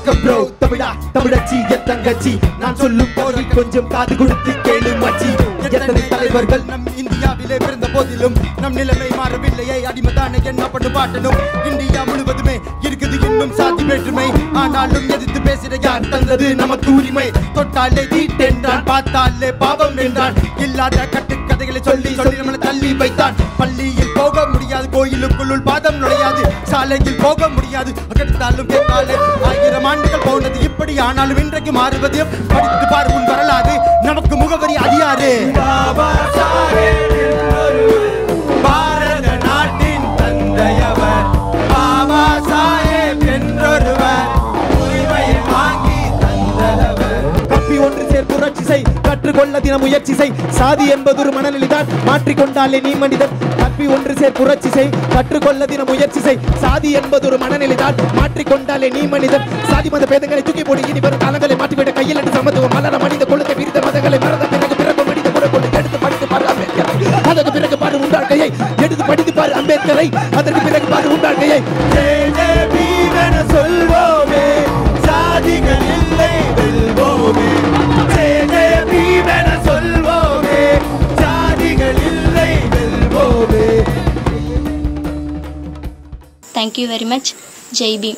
வணக்கம் ப்ரோ. தமிழா தமிழச்சி என் தங்கச்சி, நான் சொல்லும் போது கொஞ்சம் காது கொடுத்து கேளு மச்சி. எத்தனை தலைவர்கள் நம் இந்தியாவிலே பிறந்த போதிலும் நம் நிலைமை மாறவில்லையே. அடிமைதானே என்ன பண்ணு பாட்டனும். இந்தியா முழுவதுமே இருக்குது இன்னும் சாதி வேற்றுமை. ஆனாலும் எதிர்த்து பேசிட யார் தந்தது நமக்கு உரிமை? தொட்டாலே தீட்டென்றான், பார்த்தாலே பாவம் என்றான். இல்லாத கட்டுக்கதைகளை சொல்லி சொல்லி நம்மளை தள்ளி வைத்தான். பள்ளியில் போக முடியாது, கோயிலுக்குள்ளுள் பாதம் நுழையாது, சாலையில் போக முடியாது, அகடித்தாலும் கேட்டாலே 1000 ஆண்டுகள் போனது. இப்படி ஆனாலும் இன்றைக்கு மாறுவது படித்து பார் உன் வரலாறு. நமக்கு முகவரி அது யாரு? பாரத நாட்டின் தந்தையவர் பாபா சாஹேப் என்றொருவர், உரிமையை வாங்கி தந்தவர். கப்பி ஒன்று சேர் புரட்சி செய், கற்றுக்கொள்ள தினம் முயற்சி செய். சாதி என்பது ஒரு மனநிலைதான், மாற்றிக்கொண்டாலே நீ மனிதன். கப்பி ஒன்று சேர் புரட்சி செய், கற்றுக்கொள்ள தினம் முயற்சி செய். சாதி என்பது ஒரு மனநிலைதான், மாற்றிக்கொண்டாலே நீ மனிதன். சாதி மத பேதங்களை தூக்கி போடு, இனி வரும் காலங்களை மாற்றிவிட. கையில் என்று சமத்துவம் மலர மனித கொள்கை விரிந்த மதங்களை மறந்த பிறகு பிறகு மனித குணக்கொண்டு எடுத்து படித்து பாரு அம்பேத்கரை. அதற்கு பிறகு பாரு உண்டாழ்கையை எடுத்து படித்து பாரு அம்பேத்கரை. அதற்கு பிறகு பாரு உண்டாழ்கையை. சொல்வோமே சாதிகள் இல்லை வெல்வோமே. சொல்வோமே சாதிகள் இல்லை வெல்வோமே. Thank you very much. Jai Bhim.